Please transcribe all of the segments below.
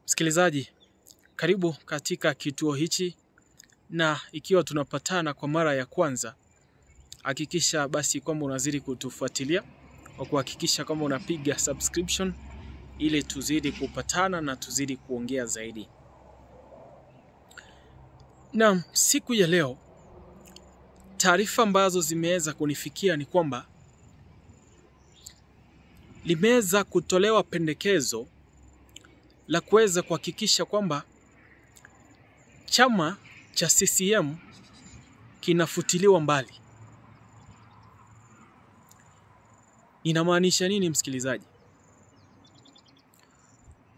Msikilizaji, karibu katika kituo hichi, na ikiwa tunapatana kwa mara ya kwanza, hakikisha basi kwamba unazidi kutufuatilia kwa kuhakikisha kwamba unapiga subscription ili tuzidi kupatana na tuzidi kuongea zaidi. Na siku ya leo, taarifa ambazo zimeweza kunifikia ni kwamba limeweza kutolewa pendekezo la kuweza kuhakikisha kwamba chama cha CCM kinafutiliwa mbali. Inamaanisha nini msikilizaji?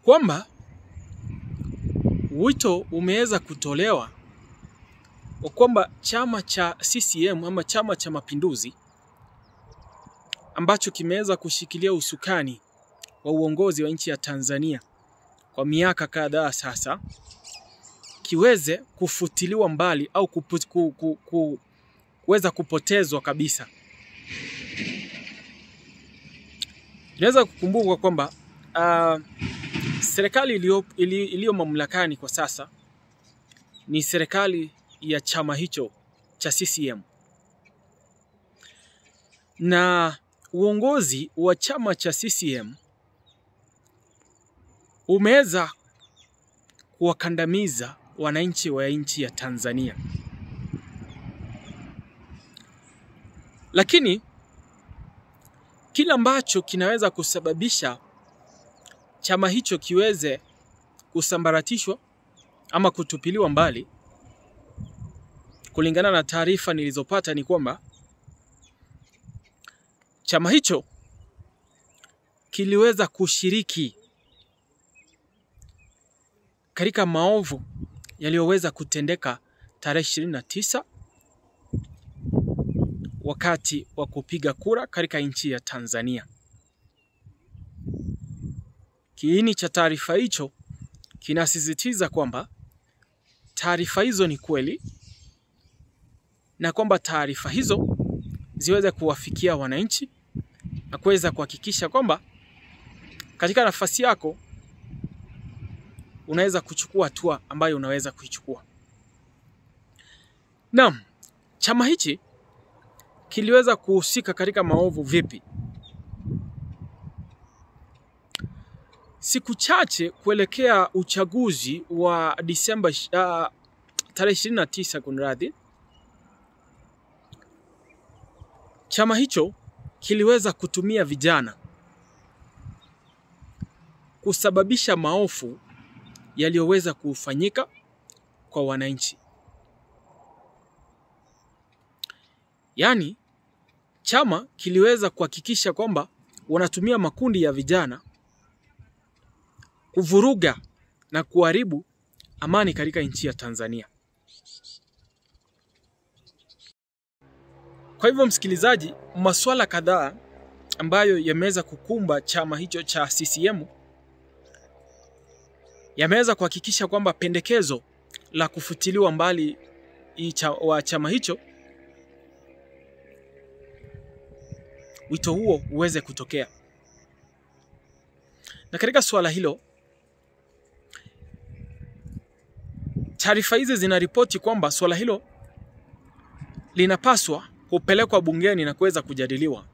Kwamba wito umeweza kutolewa kwamba chama cha CCM ama chama cha Mapinduzi ambacho kimeweza kushikilia usukani wa uongozi wa nchi ya Tanzania kwa miaka kadhaa sasa kiweze kufutiliwa mbali au kuweza kupotezwa kabisa. Inaweza kukumbukwa kwamba serikali iliyo mamlakani kwa sasa ni serikali ya chama hicho cha CCM, na uongozi wa chama cha CCM umeweza kuwakandamiza wananchi wa nchi ya Tanzania. Lakini kila ambacho kinaweza kusababisha chama hicho kiweze kusambaratishwa ama kutupiliwa mbali, kulingana na taarifa nilizopata, ni kwamba chama hicho kiliweza kushiriki katika maovu yaliyoweza kutendeka tarehe 29 wakati wa kupiga kura katika nchi ya Tanzania. Kiini cha taarifa hicho kinasisitiza kwamba taarifa hizo ni kweli na kwamba taarifa hizo ziweze kuwafikia wananchi na kuweza kuhakikisha kwamba katika nafasi yako unaweza kuchukua hatua ambayo unaweza kuichukua. Naam, chama hichi kiliweza kuhusika katika maovu vipi? Siku chache kuelekea uchaguzi wa Disemba tarehe 29 kunradhi, chama hicho kiliweza kutumia vijana kusababisha maovu yaliyoweza kufanyika kwa wananchi. Yaani chama kiliweza kuhakikisha kwamba wanatumia makundi ya vijana kuvuruga na kuharibu amani katika nchi ya Tanzania. Kwa hivyo msikilizaji, masuala kadhaa ambayo yameweza kukumba chama hicho cha CCM yameweza kuhakikisha kwamba pendekezo la kufutiliwa mbali wa chama hicho, wito huo uweze kutokea. Na katika suala hilo, taarifa hizi zinaripoti kwamba suala hilo linapaswa kupelekwa bungeni na kuweza kujadiliwa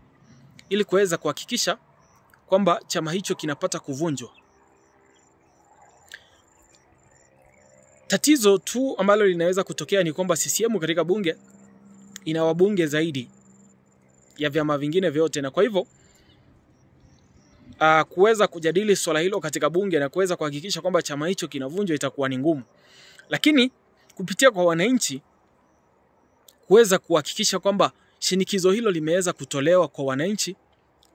ili kuweza kuhakikisha kwamba chama hicho kinapata kuvunjwa. Tatizo tu ambalo linaweza kutokea ni kwamba CCM katika bunge ina wabunge zaidi ya vyama vingine vyote, na kwa hivyo kuweza kujadili swala hilo katika bunge na kuweza kuhakikisha kwamba chama hicho kinavunjwa itakuwa ni ngumu. Lakini kupitia kwa wananchi kuweza kuhakikisha kwamba shinikizo hilo limeweza kutolewa kwa wananchi,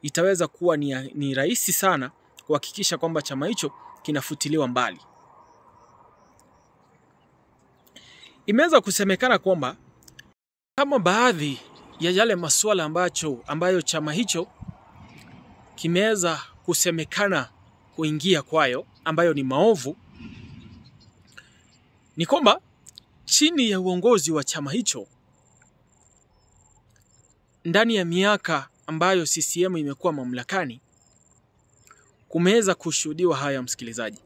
itaweza kuwa ni rahisi sana kuhakikisha kwamba chama hicho kinafutiliwa mbali. Imeweza kusemekana kwamba kama baadhi ya yale masuala ambayo chama hicho kimeweza kusemekana kuingia kwayo ambayo ni maovu, ni kwamba chini ya uongozi wa chama hicho ndani ya miaka ambayo CCM imekuwa mamlakani kumeweza kushuhudiwa haya msikilizaji.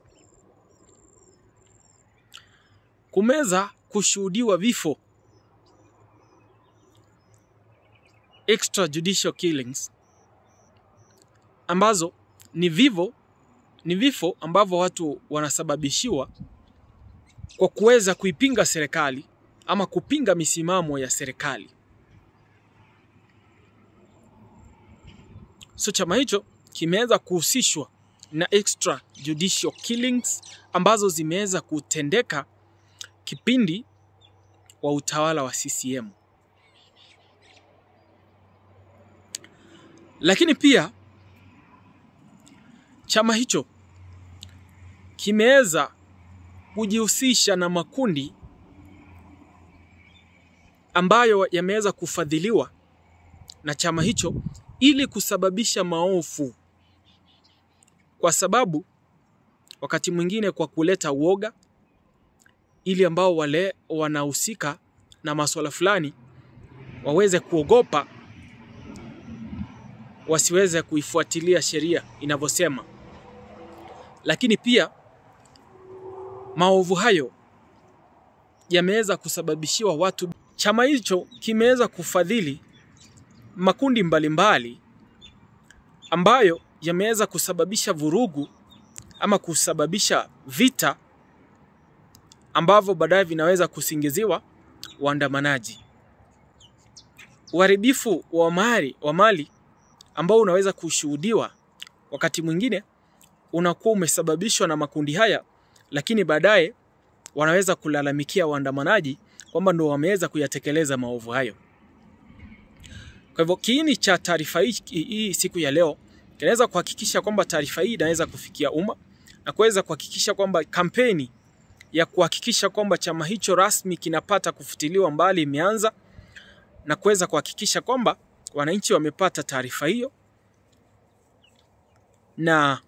kumeweza kushuhudiwa vifo, extrajudicial killings, ambazo ni vifo ambavyo watu wanasababishiwa kwa kuweza kuipinga serikali ama kupinga misimamo ya serikali. So chama hicho kimeweza kuhusishwa na extrajudicial killings ambazo zimeweza kutendeka kipindi wa utawala wa CCM. Lakini pia chama hicho kimeweza kujihusisha na makundi ambayo yameweza kufadhiliwa na chama hicho ili kusababisha maovu, kwa sababu wakati mwingine kwa kuleta uoga, ili ambao wale wanahusika na masuala fulani waweze kuogopa, wasiweze kuifuatilia sheria inavyosema. Lakini pia maovu hayo yameweza kusababishiwa watu. Chama hicho kimeweza kufadhili makundi mbalimbali ambayo yameweza kusababisha vurugu ama kusababisha vita ambavyo baadaye vinaweza kusingiziwa waandamanaji. Uharibifu wa mali ambao unaweza kushuhudiwa wakati mwingine unakuwa umesababishwa na makundi haya, lakini baadaye wanaweza kulalamikia waandamanaji kwamba ndio wameweza kuyatekeleza maovu hayo. Kwa hivyo kiini cha taarifa hii siku ya leo kinaweza kuhakikisha kwamba taarifa hii inaweza kufikia umma na kuweza kuhakikisha kwamba kampeni ya kuhakikisha kwamba chama hicho rasmi kinapata kufutiliwa mbali imeanza, na kuweza kuhakikisha kwamba wananchi wamepata taarifa hiyo na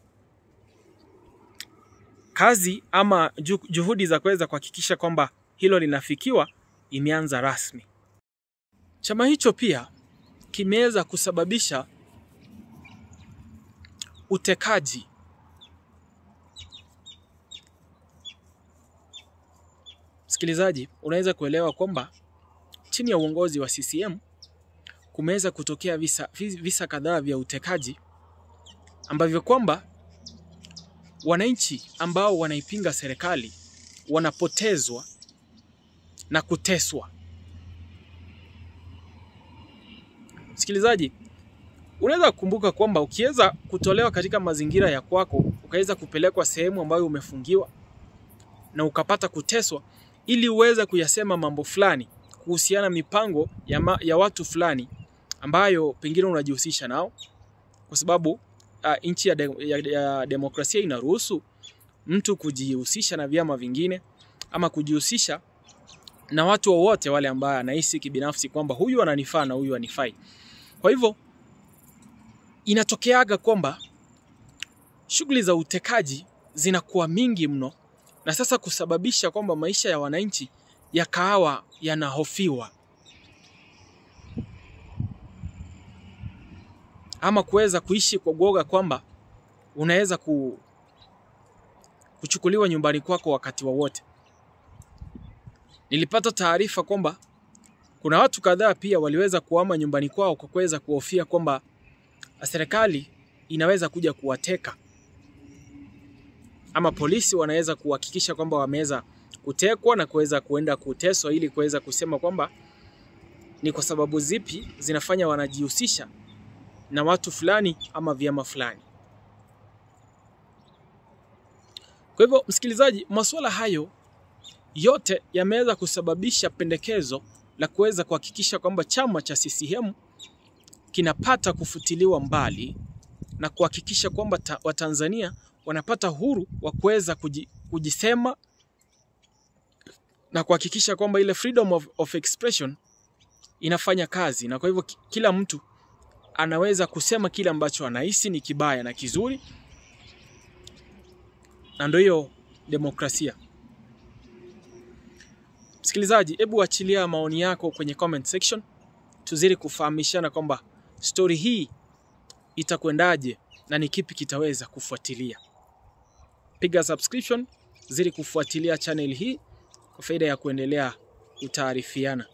kazi ama juhudi za kuweza kuhakikisha kwamba hilo linafikiwa imeanza rasmi. Chama hicho pia kimeweza kusababisha utekaji. Msikilizaji, unaweza kuelewa kwamba chini ya uongozi wa CCM kumeweza kutokea visa kadhaa vya utekaji ambavyo kwamba wananchi ambao wanaipinga serikali wanapotezwa na kuteswa. Msikilizaji, unaweza kukumbuka kwamba ukiweza kutolewa katika mazingira ya kwako, ukaweza kupelekwa sehemu ambayo umefungiwa na ukapata kuteswa ili uweze kuyasema mambo fulani kuhusiana mipango ya watu fulani ambayo pengine unajihusisha nao, kwa sababu nchi ya demokrasia inaruhusu mtu kujihusisha na vyama vingine ama kujihusisha na watu wowote wale ambao anahisi kibinafsi kwamba huyu ananifaa na huyu anifai. Kwa hivyo inatokeaga kwamba shughuli za utekaji zinakuwa mingi mno, na sasa kusababisha kwamba maisha ya wananchi yakawa yanahofiwa ama kuweza kuishi kwa uoga kwamba unaweza kuchukuliwa nyumbani kwako wakati wowote. Nilipata taarifa kwamba kuna watu kadhaa pia waliweza kuhama nyumbani kwao kwa kuweza kuhofia kwamba serikali inaweza kuja kuwateka, ama polisi wanaweza kuhakikisha kwamba wameweza kutekwa na kuweza kuenda kuteswa, ili kuweza kusema kwamba ni kwa sababu zipi zinafanya wanajihusisha na watu fulani ama vyama fulani. Kwa hivyo msikilizaji, masuala hayo yote yameweza kusababisha pendekezo la kuweza kuhakikisha kwamba chama cha CCM kinapata kufutiliwa mbali na kuhakikisha kwamba Watanzania wanapata huru wa kuweza kujisema na kuhakikisha kwamba ile freedom of expression inafanya kazi, na kwa hivyo kila mtu anaweza kusema kile ambacho anahisi ni kibaya na kizuri, na ndio hiyo demokrasia. Msikilizaji, hebu achilia maoni yako kwenye comment section, tuzidi kufahamishana kwamba story hii itakwendaje na ni kipi kitaweza kufuatilia. Piga subscription, zidi kufuatilia channel hii kwa faida ya kuendelea kutaarifiana.